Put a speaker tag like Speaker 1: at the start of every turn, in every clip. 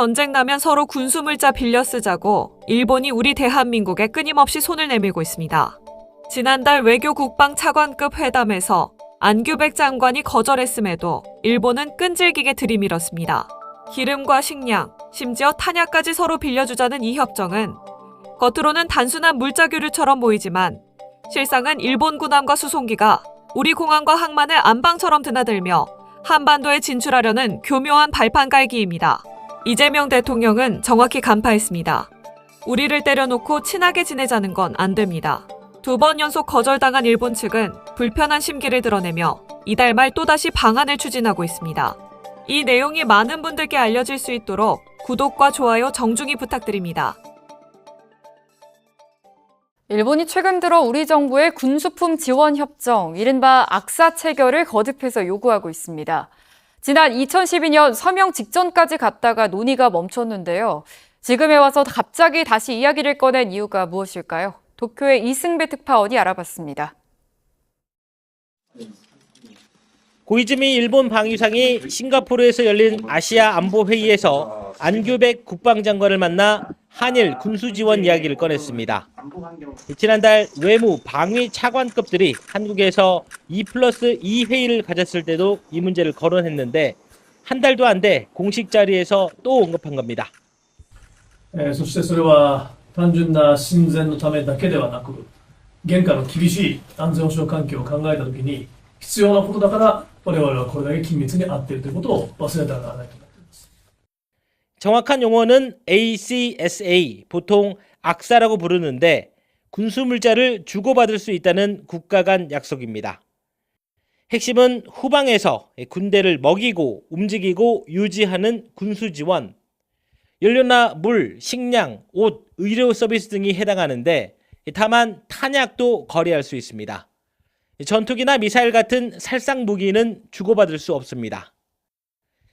Speaker 1: 전쟁 나면 서로 군수물자 빌려 쓰자고 일본이 우리 대한민국에 끊임없이 손을 내밀고 있습니다. 지난달 외교 국방 차관급 회담에서 안규백 장관이 거절했음에도 일본은 끈질기게 들이밀었습니다. 기름과 식량, 심지어 탄약까지 서로 빌려주자는 이 협정은 겉으로는 단순한 물자 교류처럼 보이지만 실상은 일본 군함과 수송기가 우리 공항과 항만을 안방처럼 드나들며 한반도에 진출하려는 교묘한 발판 깔기입니다. 이재명 대통령은 정확히 간파했습니다. 우리를 때려놓고 친하게 지내자는 건 안 됩니다. 2번 연속 거절당한 일본 측은 불편한 심기를 드러내며 이달 말 또다시 방안을 추진하고 있습니다. 이 내용이 많은 분들께 알려질 수 있도록 구독과 좋아요 정중히 부탁드립니다.
Speaker 2: 일본이 최근 들어 우리 정부의 군수품 지원 협정, 이른바 악사 체결을 거듭해서 요구하고 있습니다. 지난 2012년 서명 직전까지 갔다가 논의가 멈췄는데요. 지금에 와서 갑자기 다시 이야기를 꺼낸 이유가 무엇일까요? 도쿄의 이승배 특파원이 알아봤습니다.
Speaker 3: 고이즈미 일본 방위상이 싱가포르에서 열린 아시아 안보회의에서 안규백 국방장관을 만나 한일 군수지원 이야기를 꺼냈습니다. 지난달 외무 방위 차관급들이 한국에서 2+2 회의를 가졌을 때도 이 문제를 거론했는데 한 달도 안 돼 공식 자리에서 또 언급한 겁니다.
Speaker 4: そしてそれは単純な親善のためだけではなく、現下の厳しい安全保障環境を考えたときに必要なことだから我々はこれだけ緊密に合っているということを忘れてはならないと思っています。
Speaker 3: 정확한 용어는 ACSA, 보통 악사라고 부르는데 군수물자를 주고받을 수 있다는 국가 간 약속입니다. 핵심은 후방에서 군대를 먹이고 움직이고 유지하는 군수지원, 연료나 물, 식량, 옷, 의료 서비스 등이 해당하는데 다만 탄약도 거래할 수 있습니다. 전투기나 미사일 같은 살상 무기는 주고받을 수 없습니다.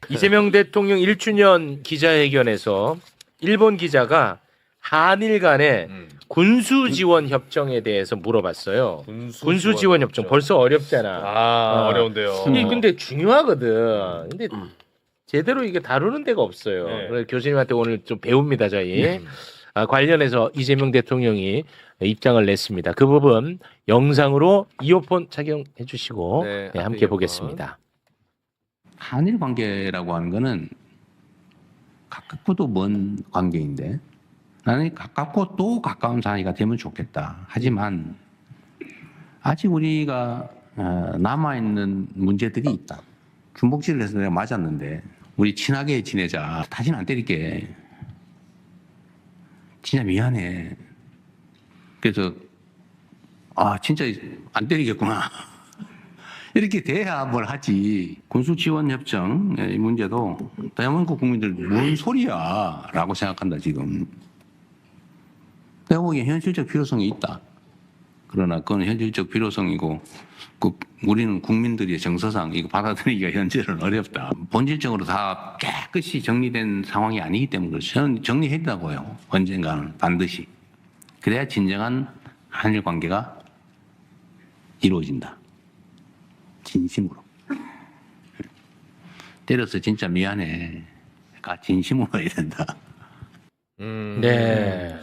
Speaker 5: 이재명 대통령 1주년 기자회견에서 일본 기자가 한일 간의 군수지원 협정에 대해서 물어봤어요. 군수지원 협정 벌써 어렵잖아.
Speaker 6: 어려운데요.
Speaker 5: 이게 근데 중요하거든. 근데 제대로 이게 다루는 데가 없어요.
Speaker 6: 네.
Speaker 5: 그래서 교수님한테 오늘 좀 배웁니다, 저희. 관련해서 이재명 대통령이 입장을 냈습니다. 그 부분 영상으로 이어폰 착용해 주시고
Speaker 6: 네,
Speaker 5: 함께
Speaker 6: 이어폰.
Speaker 5: 보겠습니다.
Speaker 7: 한일 관계라고 하는 거는 가깝고도 먼 관계인데 나는 가깝고 또 가까운 사이가 되면 좋겠다. 하지만 아직 우리가 남아있는 문제들이 있다. 중복질을 해서 내가 맞았는데 우리 친하게 지내자. 다시는 안 때릴게. 진짜 미안해. 그래서 진짜 안 때리겠구나. 이렇게 돼야 뭘 하지. 군수지원협정 이 문제도 대한민국 국민들 뭔 소리야 라고 생각한다 지금. 내가 보기엔 현실적 필요성이 있다. 그러나 그건 현실적 필요성이고 우리는 국민들의 정서상 이거 받아들이기가 현재는 어렵다. 본질적으로 다 깨끗이 정리된 상황이 아니기 때문에 그렇죠. 정리해야 된다고요. 언젠가는 반드시. 그래야 진정한 한일 관계가 이루어진다. 진심으로. 때려서 진짜 미안해. 가 진심으로 해야 된다.
Speaker 5: 네.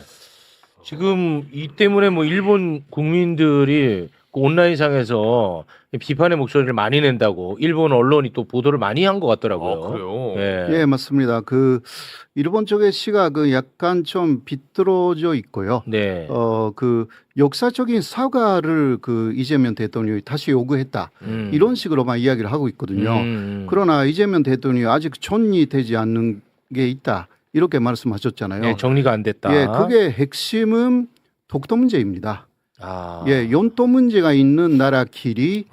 Speaker 5: 지금 이 때문에 뭐 일본 국민들이 그 온라인상에서 비판의 목소리를 많이 낸다고 일본 언론이 또 보도를 많이 한 것 같더라고요.
Speaker 6: 그래요?
Speaker 5: 네.
Speaker 8: 예, 맞습니다. 일본 쪽의 시각은 약간 좀 비뚤어져 있고요.
Speaker 5: 네.
Speaker 8: 역사적인 사과를 이재명 대통령이 다시 요구했다. 이런 식으로만 이야기를 하고 있거든요. 그러나 이재명 대통령이 아직 존리되지 않는 게 있다. 이렇게 말씀하셨잖아요.
Speaker 5: 네, 정리가 안 됐다.
Speaker 8: 예, 그게 핵심은 독도 문제입니다. 예, 연도 문제가 있는 나라끼리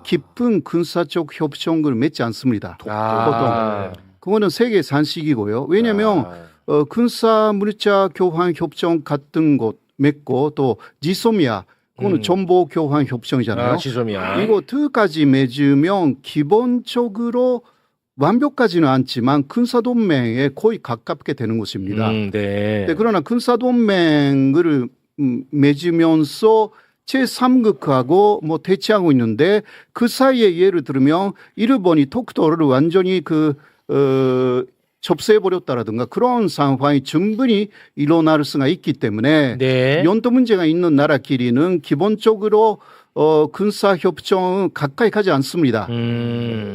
Speaker 8: 깊은 군사적 협정을 맺지 않습니다. 보통. 그거는 세계 산식이고요. 왜냐하면 군사 물자 교환 협정 같은 곳 맺고 또 지소미아 그거는 정보 교환 협정이잖아요.
Speaker 5: 지소미아.
Speaker 8: 이거 두 가지 맺으면 기본적으로 완벽하지는 않지만 군사동맹에 거의 가깝게 되는 것입니다.
Speaker 5: 네.
Speaker 8: 그러나 군사동맹을 맺으면서 제3국하고 대치하고 있는데 그 사이에 예를 들면 일본이 독도를 완전히 접수해버렸다라든가 그런 상황이 충분히 일어날 수가 있기 때문에
Speaker 5: 네.
Speaker 8: 연도 문제가 있는 나라끼리는 기본적으로 군사협정은 가까이 가지 않습니다.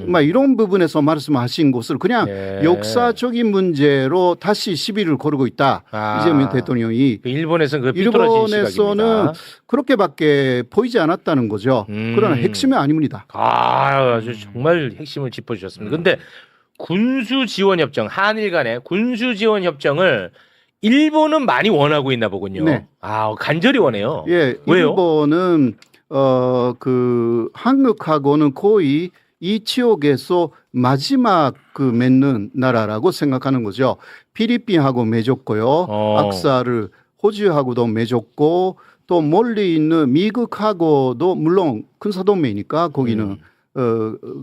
Speaker 8: 막 이런 부분에서 말씀하신 것을 그냥
Speaker 5: 네.
Speaker 8: 역사적인 문제로 다시 시비를 거르고 있다. 이재명 대통령이.
Speaker 5: 일본에서는 그 삐뚤어진
Speaker 8: 일본에서는
Speaker 5: 시각입니다.
Speaker 8: 그렇게밖에 보이지 않았다는 거죠. 그러나 핵심이 아닙니다.
Speaker 5: 아주 정말 핵심을 짚어주셨습니다. 근데 군수 지원 협정, 한일 간의 군수 지원 협정을 일본은 많이 원하고 있나 보군요.
Speaker 8: 네.
Speaker 5: 간절히 원해요.
Speaker 8: 예,
Speaker 5: 왜요?
Speaker 8: 일본은 그 한국하고는 거의 이 지역에서 마지막 그 맺는 나라라고 생각하는 거죠. 필리핀하고 맺었고요. 악사를 호주하고도 맺었고 또 멀리 있는 미국하고도 물론 군사동맹이니까 거기는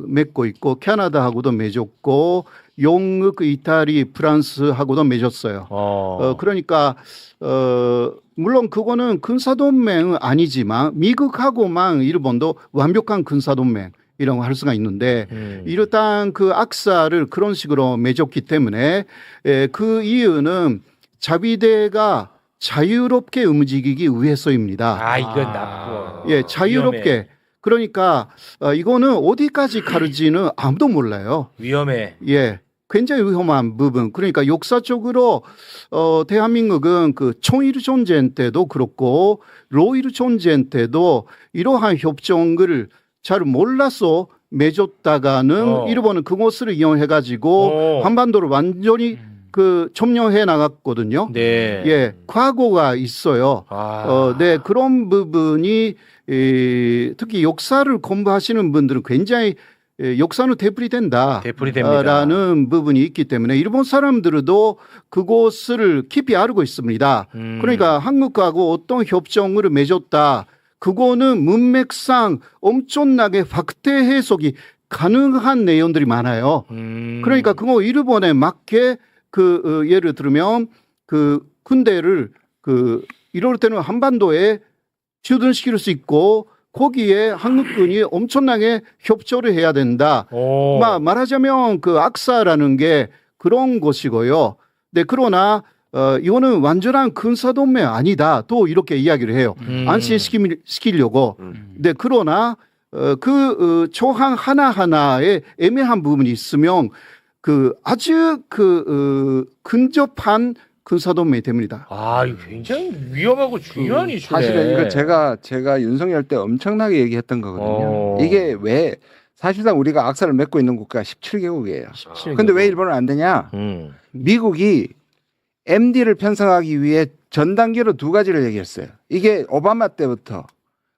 Speaker 8: 맺고 있고 캐나다하고도 맺었고 영국, 이탈리, 프랑스하고도 맺었어요. 그러니까 물론 그거는 군사동맹은 아니지만 미국하고만 일본도 완벽한 군사동맹이라고 할 수가 있는데 일단 그 악사를 그런 식으로 맺었기 때문에 그 자위대가 자유롭게 움직이기 위해서입니다.
Speaker 5: 이건 나쁘고.
Speaker 8: 예, 자유롭게.
Speaker 5: 위험해.
Speaker 8: 그러니까 이거는 어디까지 가는지는 아무도 몰라요.
Speaker 5: 위험해.
Speaker 8: 예. 굉장히 위험한 부분. 그러니까 역사적으로 대한민국은 그 청일 전쟁 때도 그렇고 로일 전쟁 때도 이러한 협정을 잘 몰라서 맺었다가는 일본은 그것을 이용해 가지고 한반도를 완전히 그 점령해 나갔거든요.
Speaker 5: 네.
Speaker 8: 예, 과거가 있어요. 네, 그런 부분이 특히 역사를 공부하시는 분들은 굉장히 역사는 되풀이된다.
Speaker 5: 되풀이됩니다.
Speaker 8: 라는 부분이 있기 때문에 일본 사람들도 그것을 깊이 알고 있습니다. 그러니까 한국하고 어떤 협정을 맺었다. 그거는 문맥상 엄청나게 확대 해석이 가능한 내용들이 많아요. 그러니까 그거 일본에 맞게 예를 들면 그 군대를 이럴 때는 한반도에 주둔시킬 수 있고 거기에 한국군이 엄청나게 협조를 해야 된다. 말하자면 그 악사라는 게 그런 것이고요. 네, 그러나 이거는 완전한 군사동맹 아니다. 또 이렇게 이야기를 해요. 안심시키려고. 네, 그러나 그 조항 하나하나에 애매한 부분이 있으면 아주 근접한 군사동맹이 됩니다.
Speaker 5: 이거 굉장히 위험하고 중요한 이슈네.
Speaker 6: 사실은 이거 제가 윤석열 때 엄청나게 얘기했던 거거든요. 이게 왜 사실상 우리가 악사를 맺고 있는 국가가 17개국이에요. 근데 왜 일본은 안 되냐? 미국이 MD를 편성하기 위해 전 단계로 두 가지를 얘기했어요. 이게 오바마 때부터.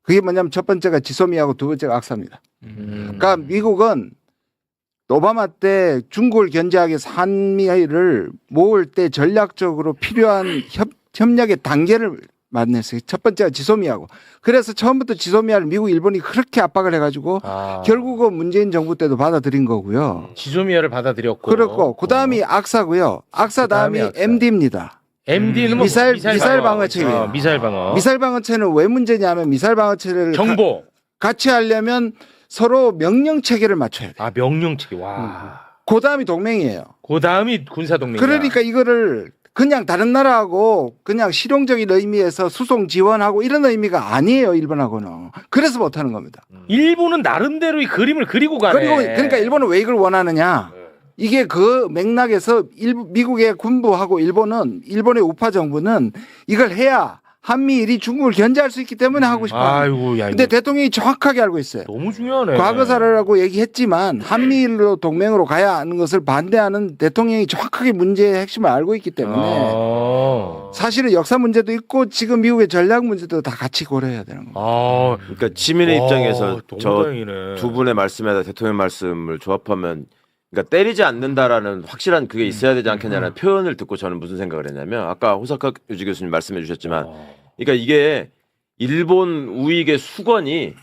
Speaker 6: 그게 뭐냐면 첫 번째가 지소미아고 두 번째가 악사입니다. 그러니까 미국은 오바마 때 중국을 견제하기 위해서 한미를 모을 때 전략적으로 필요한 협력의 단계를 만났어요. 첫 번째가 지소미아고. 그래서 처음부터 지소미아를 미국, 일본이 그렇게 압박을 해가지고 결국은 문재인 정부 때도 받아들인 거고요.
Speaker 5: 지소미아를 받아들였고.
Speaker 6: 그렇고 그 다음이 악사고요. 악사 다음이 MD입니다.
Speaker 5: MD는
Speaker 6: 미사일 방어체계예요.
Speaker 5: 미사일 방어.
Speaker 6: 미사일 방어체는 왜 문제냐면 미사일 방어체를
Speaker 5: 정보.
Speaker 6: 같이 하려면 서로 명령 체계를 맞춰야 돼.
Speaker 5: 명령 체계. 와.
Speaker 6: 그 다음이 동맹이에요.
Speaker 5: 그 다음이 군사 동맹.
Speaker 6: 그러니까 이거를 그냥 다른 나라하고 그냥 실용적인 의미에서 수송 지원하고 이런 의미가 아니에요. 일본하고는. 그래서 못하는 겁니다.
Speaker 5: 일본은 나름대로 이 그림을 그리고 가네.
Speaker 6: 그러니까 일본은 왜 이걸 원하느냐. 이게 그 맥락에서 미국의 군부하고 일본의 우파 정부는 이걸 해야 한미일이 중국을 견제할 수 있기 때문에 하고 싶어요. 근데 대통령이 정확하게 알고 있어요.
Speaker 5: 너무 중요하네.
Speaker 6: 과거사라고 얘기했지만 한미일로 동맹으로 가야 하는 것을 반대하는 대통령이 정확하게 문제의 핵심을 알고 있기 때문에 사실은 역사 문제도 있고 지금 미국의 전략 문제도 다 같이 고려해야 되는 겁니다.
Speaker 9: 그러니까 시민의 입장에서 저
Speaker 5: 다행이네.
Speaker 9: 두 분의 말씀에다 대통령 말씀을 조합하면 그러니까 때리지 않는다라는 확실한 그게 있어야 되지 않겠냐는 표현을 듣고 저는 무슨 생각을 했냐면 아까 호사카 유지 교수님 말씀해 주셨지만 그러니까 이게 일본 우익의 수건이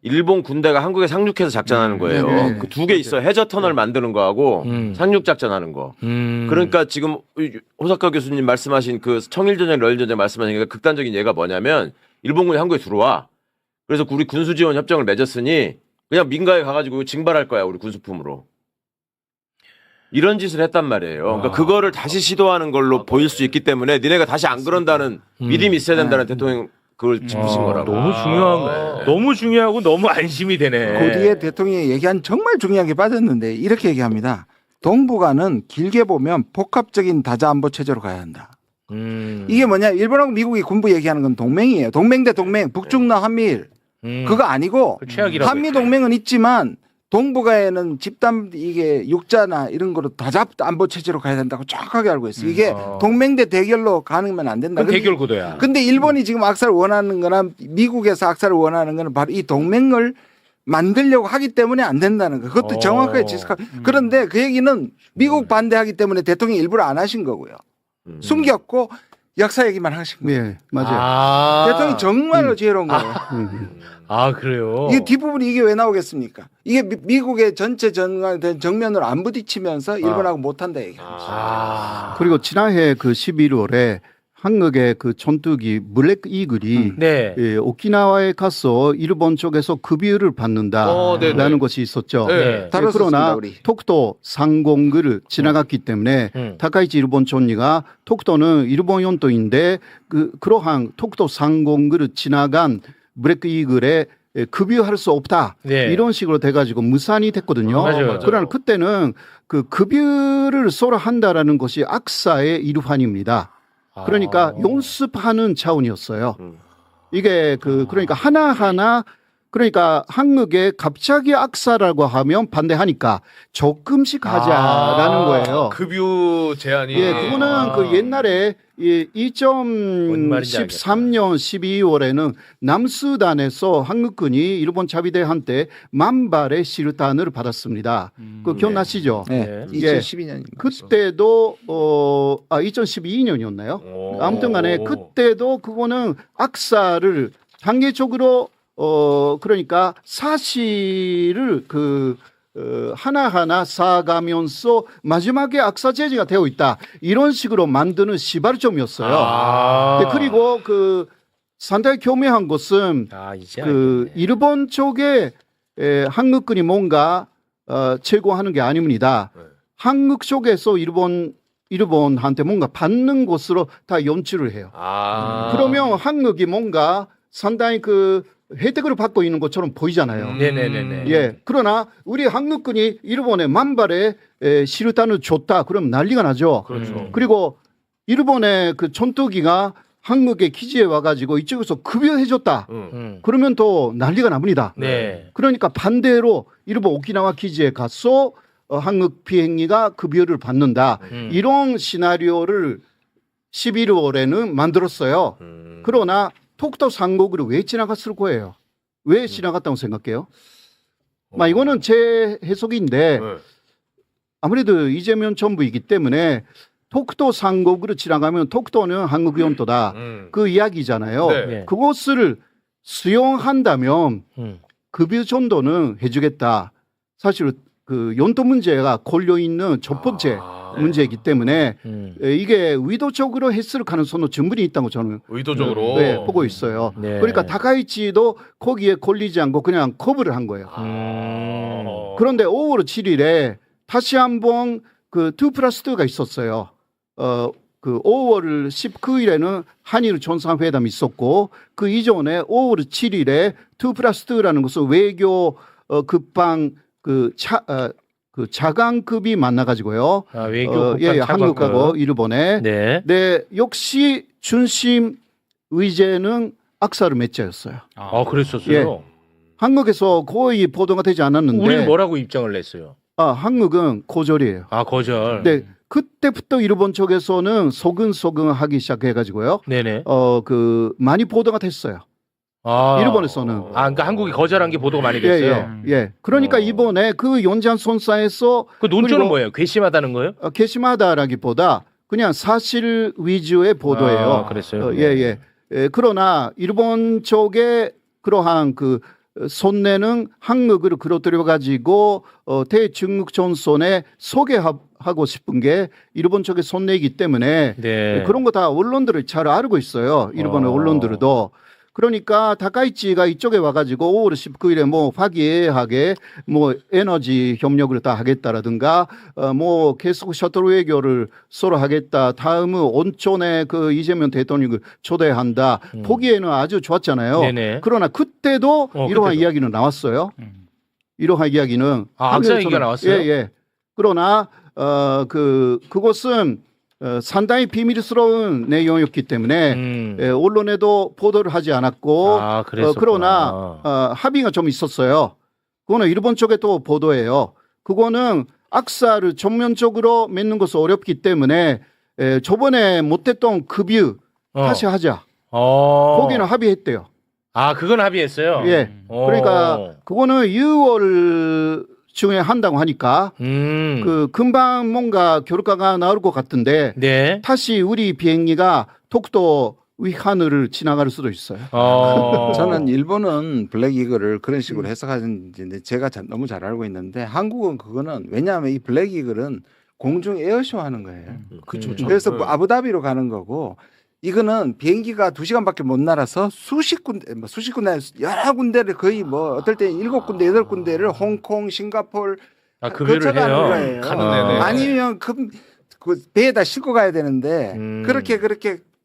Speaker 9: 일본 군대가 한국에 상륙해서 작전하는 거예요. 그 두 개 있어요. 해저 터널 만드는 거하고 상륙 작전하는 거. 그러니까 지금 호사카 교수님 말씀하신 그 청일전쟁, 러일전쟁 말씀하신 그 극단적인 예가 뭐냐면 일본군이 한국에 들어와. 그래서 우리 군수지원 협정을 맺었으니 그냥 민가에 가가지고 징발할 거야 우리 군수품으로. 이런 짓을 했단 말이에요. 그러니까 그거를 다시 시도하는 걸로 보일 수 있기 때문에 니네가 다시 안 그런다는 믿음이 있어야 된다는 대통령 그걸 짚으신 거라고.
Speaker 5: 너무 중요한, 너무 중요하고 너무 안심이 되네.
Speaker 6: 그 뒤에 대통령이 얘기한 정말 중요한 게 빠졌는데 이렇게 얘기합니다. 동북아는 길게 보면 복합적인 다자안보 체제로 가야 한다. 이게 뭐냐? 일본하고 미국이 군부 얘기하는 건 동맹이에요. 동맹 대 동맹, 북중남 한미일. 그거 아니고
Speaker 5: 최악이라고
Speaker 6: 한미 동맹은 있지만 동북아에는 집단 이게 육자나 이런 거로 다자 안보 체제로 가야 된다고 정확하게 알고 있어요. 이게 동맹 대 대결로 가면 안 된다.
Speaker 5: 그건 대결 구도야.
Speaker 6: 근데 일본이 지금 악사를 원하는 거나 미국에서 악사를 원하는 거는 바로 이 동맹을 만들려고 하기 때문에 안 된다는 거. 그것도 정확하게 지적하. 그런데 그 얘기는 미국 반대하기 때문에 대통령이 일부러 안 하신 거고요. 숨겼고 역사 얘기만 하신 거예요.
Speaker 8: 예, 맞아요.
Speaker 6: 대통령이 정말로 지혜로운 거예요.
Speaker 5: 아, 그래요?
Speaker 6: 이 뒷부분이 이게 왜 나오겠습니까? 이게 미국의 전체 정면으로 안 부딪히면서 일본하고 못한다 얘기합니다.
Speaker 8: 그리고 지난해 그 11월에 한국의 그 전투기 블랙 이글이
Speaker 5: 네.
Speaker 8: 예, 오키나와에 가서 일본 쪽에서 급여를 받는다라는 것이 있었죠.
Speaker 5: 네.
Speaker 8: 예,
Speaker 6: 다뤘었습니다,
Speaker 8: 그러나
Speaker 6: 우리.
Speaker 8: 톡도 상공을 지나갔기 때문에 다카이치 일본 총리가 톡도는 일본 연도인데 그러한 톡도 상공을 지나간 블랙 이글에 급여할 수 없다.
Speaker 5: 네.
Speaker 8: 이런 식으로 돼가지고 무산이 됐거든요.
Speaker 5: 맞아요.
Speaker 8: 그러나 그때는 그 급여를 서로 한다라는 것이 악사의 일환입니다. 그러니까 연습하는 차원이었어요. 이게 그러니까 하나하나 그러니까 한국에 갑자기 악사라고 하면 반대하니까 조금씩 하자라는 거예요.
Speaker 10: 급유 제한이.
Speaker 8: 예, 그거는 그 옛날에
Speaker 5: 뭔 말인지
Speaker 8: 2013년 12월에는 남수단에서 한국군이 일본 자위대한테 만발의 실탄을 받았습니다. 그 기억나시죠?
Speaker 6: 네.
Speaker 8: 예.
Speaker 6: 2012년입니다.
Speaker 8: 그때도 2012년이었나요? 아무튼간에 그때도 그거는 악사를 단계적으로 그러니까 사실을 하나하나 쌓아가면서 마지막에 악사 제재가 되어 있다. 이런 식으로 만드는 시발점이었어요. 그리고 상당히 교묘한 것은
Speaker 5: 이제
Speaker 8: 일본 쪽에 한국군이 뭔가 제공하는 게 아닙니다. 한국 쪽에서 일본한테 뭔가 받는 것으로 다 연출을 해요. 그러면 한국이 뭔가 상당히 혜택을 받고 있는 것처럼 보이잖아요.
Speaker 5: 네네네네.
Speaker 8: 예. 그러나 우리 한국군이 일본에 만발의 실탄을 줬다. 그럼 난리가 나죠.
Speaker 10: 그렇죠.
Speaker 8: 그리고 일본의 그 전투기가 한국의 기지에 와가지고 이쪽에서 급여해줬다. 그러면 또 난리가 납니다.
Speaker 5: 네.
Speaker 8: 그러니까 반대로 일본 오키나와 기지에 가서 한국 비행기가 급여를 받는다. 이런 시나리오를 11월에는 만들었어요. 그러나 톡도 상국으로 왜 지나갔을 거예요? 왜 지나갔다고 생각해요? 이거는 제 해석인데 아무래도 이재명 정부이기 때문에 톡도 상국으로 지나가면 톡도는 한국 영토다. 그 이야기잖아요.
Speaker 10: 네.
Speaker 8: 그것을 수용한다면 급여 정도는 해주겠다. 사실 영토 문제가 걸려 있는 첫 번째 문제이기 때문에 이게 의도적으로 했을 가능성은 충분히 있다고 저는
Speaker 10: 의도적으로
Speaker 8: 보고 있어요.
Speaker 5: 네.
Speaker 8: 그러니까 다카이치도 거기에 걸리지 않고 그냥 커브를 한 거예요. 그런데 5월 7일에 다시 한번 2+2가 있었어요. 5월 19일에는 한일 정상회담이 있었고 그 이전에 5월 7일에 2+2라는 것은 외교 급방 자강급이 만나가지고요.
Speaker 5: 외교
Speaker 8: 예, 한국하고 일본에.
Speaker 5: 네.
Speaker 8: 역시 중심 의제는 악사르 맺자였어요.
Speaker 5: 그랬었어요.
Speaker 8: 예. 한국에서 거의 보도가 되지 않았는데.
Speaker 5: 우리는 뭐라고 입장을 냈어요?
Speaker 8: 한국은 고절이에요.
Speaker 5: 거절.
Speaker 8: 네. 그때부터 일본 쪽에서는 소근소근 하기 시작해가지고요.
Speaker 5: 네네.
Speaker 8: 많이 보도가 됐어요. 일본에서는.
Speaker 5: 그러니까 한국이 거절한 게 보도가 많이 됐어요.
Speaker 8: 예. 그러니까 이번에 연장선상에서
Speaker 5: 그 논조는 뭐예요? 괘씸하다는 거예요?
Speaker 8: 괘씸하다라기보다 그냥 사실 위주의 보도예요.
Speaker 5: 그랬어요.
Speaker 8: 예. 그러나 일본 쪽에 그러한 손내는 한국을 끌어들여 가지고 대중국 전선에 소개하고 싶은 게 일본 쪽의 손내이기 때문에
Speaker 5: 네.
Speaker 8: 그런 거 다 언론들을 잘 알고 있어요. 일본의 언론들도. 그러니까 다카이치가 이쪽에 와가지고 5월 19일에 뭐 화기애애하게 뭐 에너지 협력을 다 하겠다라든가 뭐 계속 셔틀 외교를 서로 하겠다. 다음은 온천에 그 이재명 대통령을 초대한다. 보기에는 아주 좋았잖아요.
Speaker 5: 네네.
Speaker 8: 그러나 그때도 이러한
Speaker 5: 그때도.
Speaker 8: 이야기는 나왔어요. 이러한 이야기는
Speaker 5: 악사
Speaker 8: 하면서는-
Speaker 5: 얘기가 나왔어요?
Speaker 8: 예. 그러나 그것은 상당히 비밀스러운 내용이었기 때문에 언론에도 보도를 하지 않았고
Speaker 5: 그랬었구나.
Speaker 8: 그러나 합의가 좀 있었어요. 그거는 일본 쪽에 또 보도해요. 그거는 악사를 전면적으로 맺는 것은 어렵기 때문에 저번에 못했던 급유 다시 하자. 거기는 합의했대요.
Speaker 5: 그건 합의했어요.
Speaker 8: 예. 그러니까 그거는 6월 중에 한다고 하니까 그 금방 뭔가 결과가 나올 것 같은데
Speaker 5: 네.
Speaker 8: 다시 우리 비행기가 독도 위하늘을 지나갈 수도 있어요.
Speaker 6: 저는 일본은 블랙 이글을 그런 식으로 해석하는데 제가 너무 잘 알고 있는데 한국은 그거는 왜냐하면 이 블랙 이글은 공중 에어쇼 하는 거예요. 그래서 뭐 아부다비로 가는 거고 이거는 비행기가 2시간밖에 못 날아서 수십 군데 여러 군데를 거의 뭐 어떨 때 7군데 8군데를 홍콩, 싱가포르
Speaker 5: 급유를
Speaker 6: 거쳐가는
Speaker 5: 해요.
Speaker 6: 거예요.
Speaker 10: 가는 내내.
Speaker 6: 아니면 그 배에다 싣고 가야 되는데 그렇게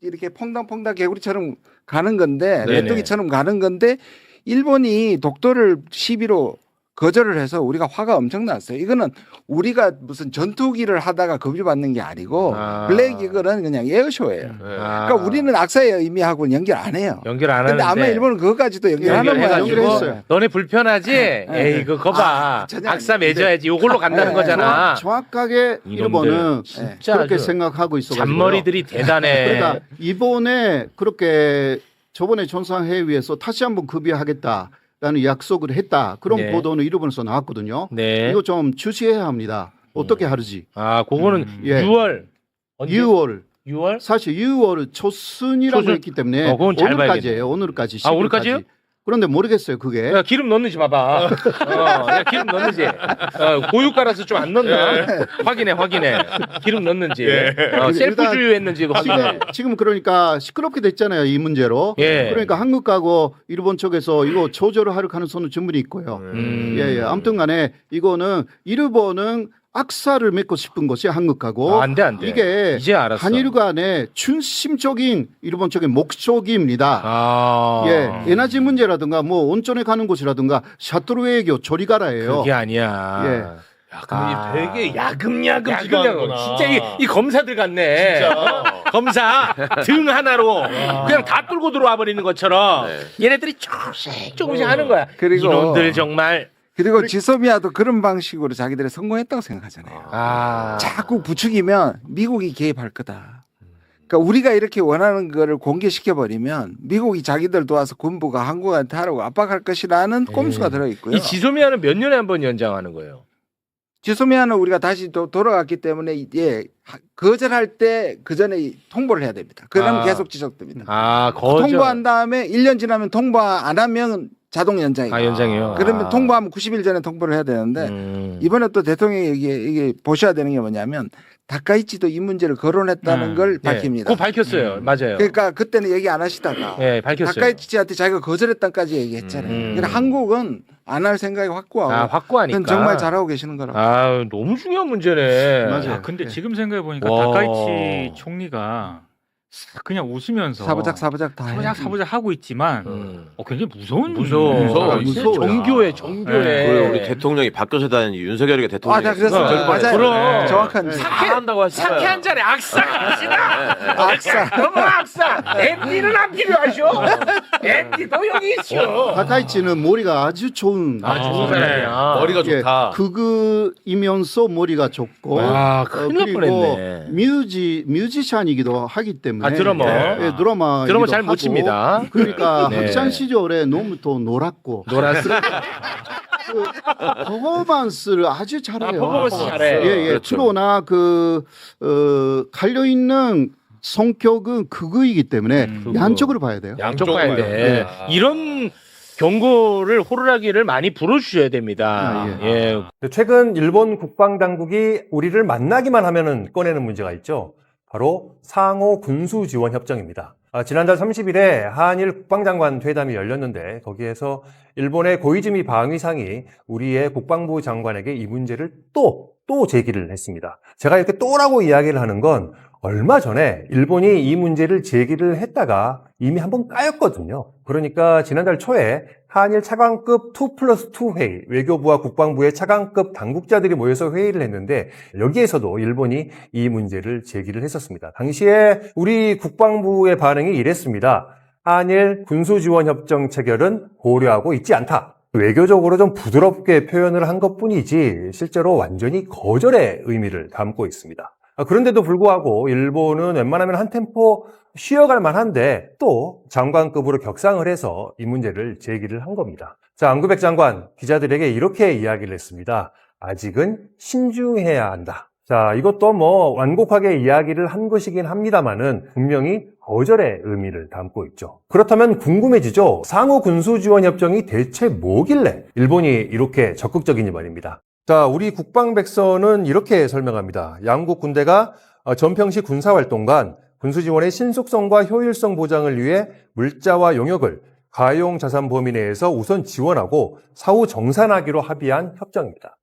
Speaker 6: 이렇게 퐁당퐁당 개구리처럼 가는 건데
Speaker 5: 네네.
Speaker 6: 메뚜기처럼 가는 건데 일본이 독도를 시비로 거절을 해서 우리가 화가 엄청 났어요. 이거는 우리가 무슨 전투기를 하다가 급유받는 게 아니고 블랙 이글은 그냥 에어쇼예요. 그러니까 우리는 악사의 의미하고는 연결 안 해요.
Speaker 5: 연결 안
Speaker 6: 근데
Speaker 5: 하는데
Speaker 6: 아마 일본은 그것까지도 연결하는 거야.
Speaker 5: 연결해가지고
Speaker 8: 연결했어요.
Speaker 5: 너네 불편하지? 에이 그거 봐.
Speaker 6: 전혀
Speaker 5: 악사
Speaker 6: 아닌데.
Speaker 5: 맺어야지. 이걸로 간다는 거잖아.
Speaker 8: 정확하게
Speaker 5: 이놈들
Speaker 8: 일본은
Speaker 5: 진짜
Speaker 8: 그렇게
Speaker 5: 아주
Speaker 8: 생각하고 있어가지고
Speaker 5: 잔머리들이 대단해.
Speaker 8: 그러니까 이번에 그렇게 저번에 전상회의에서 다시 한번 급여하겠다라는 약속을 했다. 그런
Speaker 5: 네.
Speaker 8: 보도는 일본에서 나왔거든요.
Speaker 5: 네.
Speaker 8: 이거 좀 주시해야 합니다. 어떻게 하르지?
Speaker 5: 그거는
Speaker 8: 예.
Speaker 5: 6월. 언제?
Speaker 8: 6월
Speaker 5: 6월?
Speaker 8: 사실 6월 초순이라고
Speaker 5: 초순.
Speaker 8: 했기 때문에
Speaker 5: 그건 잘
Speaker 8: 오늘까지예요. 오늘까지.
Speaker 5: 오늘까지요?
Speaker 8: 10일까지. 그런데 모르겠어요. 그게.
Speaker 5: 야, 기름 넣는지 봐봐. 야, 기름 넣는지. 고유 깔아서 좀 안 넣나? 확인해. 기름 넣는지. 셀프주유 했는지 이거 확인해.
Speaker 8: 지금 그러니까 시끄럽게 됐잖아요. 이 문제로.
Speaker 5: 예.
Speaker 8: 그러니까 한국하고 일본 쪽에서 이거 조절을 할 가능성은 충분히 있고요. 예. 아무튼 간에 이거는 일본은 악사를 맺고 싶은 것이 한국하고
Speaker 5: 안 돼.
Speaker 8: 이게
Speaker 5: 이제 알았어.
Speaker 8: 한일 간의 중심적인 일본 쪽의 목적입니다. 예, 에너지 문제라든가 뭐 온천에 가는 곳이라든가 샤트로 외교 저리 가라예요.
Speaker 5: 그게 아니야.
Speaker 8: 예.
Speaker 10: 야, 근데 되게 야금야금
Speaker 5: 야금야금. 진짜 이 검사들 같네. 검사 등 하나로 그냥 다 뚫고 들어와 버리는 것처럼 얘네들이 조금씩 하는 거야.
Speaker 6: 그리고
Speaker 5: 이놈들 정말.
Speaker 6: 그리고 지소미아도 그런 방식으로 자기들이 성공했다고 생각하잖아요. 자꾸 부추기면 미국이 개입할 거다. 그러니까 우리가 이렇게 원하는 거를 공개시켜 버리면 미국이 자기들 도와서 군부가 한국한테 하라고 압박할 것이라는 꼼수가 들어 있고요.
Speaker 5: 이 지소미아는 몇 년에 한 번 연장하는 거예요?
Speaker 6: 지소미아는 우리가 다시 돌아갔기 때문에 거절할 때 그 전에 통보를 해야 됩니다. 그러면 계속 지속됩니다.
Speaker 5: 거절.
Speaker 6: 통보한 다음에 1년 지나면 통보 안 하면 자동 연장이고.
Speaker 5: 연장이요.
Speaker 6: 그러면 통보하면 90일 전에 통보를 해야 되는데 이번에 또 대통령이 이게 보셔야 되는 게 뭐냐면 다카이치도 이 문제를 거론했다는 걸 밝힙니다.
Speaker 5: 그거 밝혔어요. 맞아요.
Speaker 6: 그러니까 그때는 얘기 안 하시다가
Speaker 5: 밝혔어요.
Speaker 6: 다카이치한테 자기가 거절했다까지 얘기했잖아요. 그러니까 한국은 안 할 생각이 확고하고
Speaker 5: 확고하니까.
Speaker 6: 정말 잘하고 계시는 거라고.
Speaker 5: 너무 중요한 문제네.
Speaker 8: 맞아요.
Speaker 11: 근데 지금 생각해 보니까
Speaker 5: 와.
Speaker 11: 다카이치 총리가 그냥 웃으면서
Speaker 6: 사부작 다
Speaker 11: 사부작 하고 있지만 굉장히 무서워.
Speaker 5: 무서워. 정교해.
Speaker 9: 그리고 우리 대통령이 바뀌어서 다니는 윤석열이가 대통령이
Speaker 6: 그래서 맞아요.
Speaker 5: 그럼.
Speaker 6: 정확한
Speaker 5: 사케한다고 하시잖아요. 사케 한 잔에 악사가 아시나? 너무 악사. 앤디는 안 필요하죠. 앤디도 여기 있어.
Speaker 8: 다카이치는 머리가 아주 좋은
Speaker 5: 좋은 사람이야.
Speaker 10: 머리가
Speaker 8: 예,
Speaker 10: 좋다.
Speaker 8: 극이면서 머리가 좋고
Speaker 5: 큰일 날
Speaker 8: 그리고
Speaker 5: 뻔했네.
Speaker 8: 뮤지션이기도 하기 때문에
Speaker 5: 드러머.
Speaker 8: 예, 드러머
Speaker 5: 잘 못 칩니다.
Speaker 8: 그러니까
Speaker 5: 네.
Speaker 8: 학창 시절에 너무 또 놀았고 퍼포먼스를 아주 잘해요.
Speaker 5: 퍼포먼스 잘해.
Speaker 8: 예.
Speaker 9: 그렇죠.
Speaker 8: 그러나 갈려 있는 성격은 극이기 때문에 양쪽으로 봐야 돼요.
Speaker 5: 양쪽 봐야 돼. 이런 경고를 호루라기를 많이 불어주셔야 됩니다.
Speaker 12: 최근 일본 국방당국이 우리를 만나기만 하면은 꺼내는 문제가 있죠. 바로 상호 군수 지원 협정입니다. 지난달 30일에 한일 국방장관 회담이 열렸는데 거기에서 일본의 고이즈미 방위상이 우리의 국방부 장관에게 이 문제를 또 제기를 했습니다. 제가 이렇게 또라고 이야기를 하는 건 얼마 전에 일본이 이 문제를 제기를 했다가 이미 한번 까였거든요. 그러니까 지난달 초에 한일 차관급 2+2 회의, 외교부와 국방부의 차관급 당국자들이 모여서 회의를 했는데 여기에서도 일본이 이 문제를 제기를 했었습니다. 당시에 우리 국방부의 반응이 이랬습니다. 한일 군수지원협정 체결은 고려하고 있지 않다. 외교적으로 좀 부드럽게 표현을 한 것뿐이지 실제로 완전히 거절의 의미를 담고 있습니다. 그런데도 불구하고 일본은 웬만하면 한 템포 쉬어갈 만한데 또 장관급으로 격상을 해서 이 문제를 제기를 한 겁니다. 자, 안구백 장관 기자들에게 이렇게 이야기를 했습니다. 아직은 신중해야 한다. 자, 이것도 완곡하게 이야기를 한 것이긴 합니다만은 분명히 거절의 의미를 담고 있죠. 그렇다면 궁금해지죠. 상호 군수지원협정이 대체 뭐길래 일본이 이렇게 적극적인지 말입니다. 자, 우리 국방백서는 이렇게 설명합니다. 양국 군대가 전평시 군사활동간 군수지원의 신속성과 효율성 보장을 위해 물자와 용역을 가용자산 범위 내에서 우선 지원하고 사후 정산하기로 합의한 협정입니다.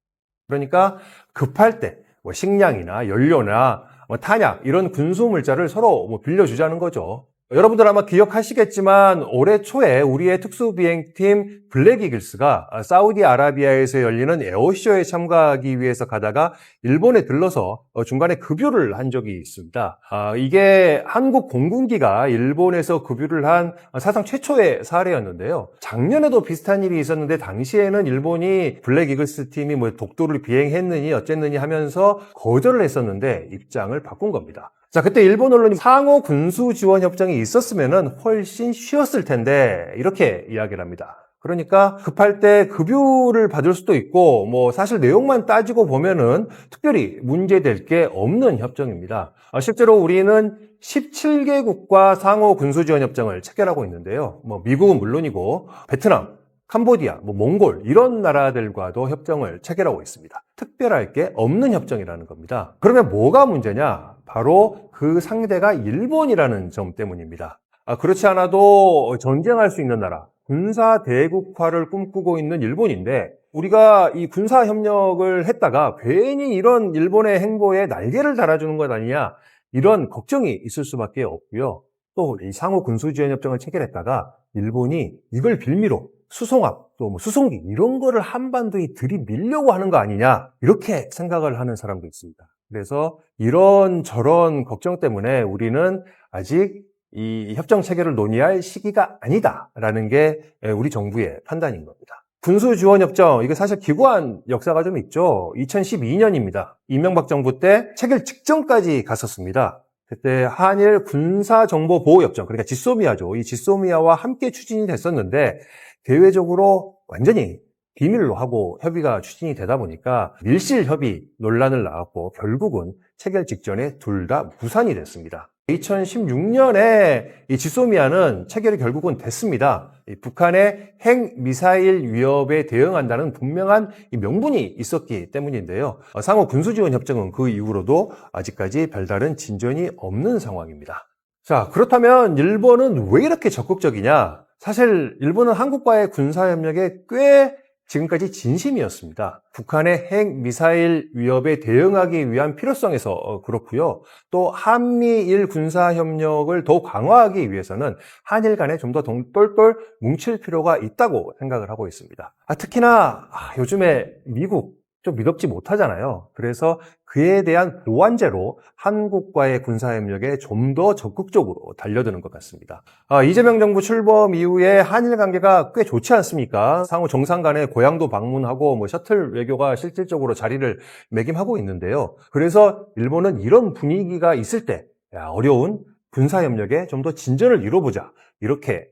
Speaker 12: 그러니까 급할 때 식량이나 연료나 탄약 이런 군수물자를 서로 빌려주자는 거죠. 여러분들 아마 기억하시겠지만 올해 초에 우리의 특수비행팀 블랙이글스가 사우디아라비아에서 열리는 에어쇼에 참가하기 위해서 가다가 일본에 들러서 중간에 급유를 한 적이 있습니다. 이게 한국 공군기가 일본에서 급유를 한 사상 최초의 사례였는데요. 작년에도 비슷한 일이 있었는데 당시에는 일본이 블랙이글스 팀이 독도를 비행했느니 어쨌느니 하면서 거절을 했었는데 입장을 바꾼 겁니다. 자, 그때 일본 언론이 상호 군수 지원 협정이 있었으면은 훨씬 쉬웠을 텐데 이렇게 이야기를 합니다. 그러니까 급할 때 급유를 받을 수도 있고 사실 내용만 따지고 보면은 특별히 문제될 게 없는 협정입니다. 실제로 우리는 17개국과 상호 군수 지원 협정을 체결하고 있는데요. 미국은 물론이고 베트남, 캄보디아, 몽골 이런 나라들과도 협정을 체결하고 있습니다. 특별할 게 없는 협정이라는 겁니다. 그러면 뭐가 문제냐? 바로 그 상대가 일본이라는 점 때문입니다. 그렇지 않아도 전쟁할 수 있는 나라, 군사 대국화를 꿈꾸고 있는 일본인데 우리가 이 군사 협력을 했다가 괜히 이런 일본의 행보에 날개를 달아주는 것 아니냐 이런 걱정이 있을 수밖에 없고요. 또 이 상호 군수지원협정을 체결했다가 일본이 이걸 빌미로 수송함, 또 수송기 이런 거를 한반도에 들이밀려고 하는 거 아니냐 이렇게 생각을 하는 사람도 있습니다. 그래서 이런 저런 걱정 때문에 우리는 아직 이 협정 체결을 논의할 시기가 아니다라는 게 우리 정부의 판단인 겁니다. 군수지원협정, 이게 사실 기구한 역사가 좀 있죠. 2012년입니다. 이명박 정부 때 체결 직전까지 갔었습니다. 그때 한일 군사정보보호협정, 그러니까 지소미아죠. 이 지소미아와 함께 추진이 됐었는데 대외적으로 완전히 비밀로 하고 협의가 추진이 되다 보니까 밀실협의 논란을 낳았고 결국은 체결 직전에 둘 다 무산이 됐습니다. 2016년에 이 지소미아는 체결이 결국은 됐습니다. 북한의 핵미사일 위협에 대응한다는 분명한 명분이 있었기 때문인데요. 상호 군수지원협정은 그 이후로도 아직까지 별다른 진전이 없는 상황입니다. 자, 그렇다면 일본은 왜 이렇게 적극적이냐? 사실 일본은 한국과의 군사협력에 꽤 지금까지 진심이었습니다. 북한의 핵미사일 위협에 대응하기 위한 필요성에서 그렇고요. 또 한미일 군사협력을 더욱 강화하기 위해서는 한일 간에 좀 더 똘똘 뭉칠 필요가 있다고 생각을 하고 있습니다. 특히나 요즘에 미국 좀 믿업지 못하잖아요. 그래서 그에 대한 보완제로 한국과의 군사협력에 좀 더 적극적으로 달려드는 것 같습니다. 이재명 정부 출범 이후에 한일 관계가 꽤 좋지 않습니까? 상호 정상 간에 고향도 방문하고 셔틀 외교가 실질적으로 자리를 매김하고 있는데요. 그래서 일본은 이런 분위기가 있을 때 어려운 군사협력에 좀 더 진전을 이뤄보자. 이렇게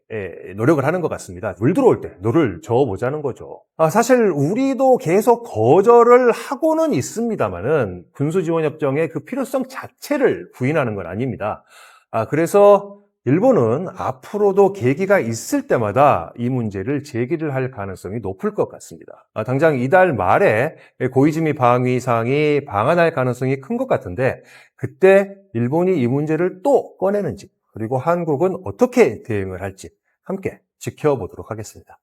Speaker 12: 노력을 하는 것 같습니다. 물 들어올 때 노를 저어보자는 거죠. 사실 우리도 계속 거절을 하고는 있습니다만은 군수지원협정의 그 필요성 자체를 부인하는 건 아닙니다. 그래서 일본은 앞으로도 계기가 있을 때마다 이 문제를 제기를 할 가능성이 높을 것 같습니다. 당장 이달 말에 고이즈미 방위상이 방한할 가능성이 큰 것 같은데 그때 일본이 이 문제를 또 꺼내는지 그리고 한국은 어떻게 대응을 할지 함께 지켜보도록 하겠습니다.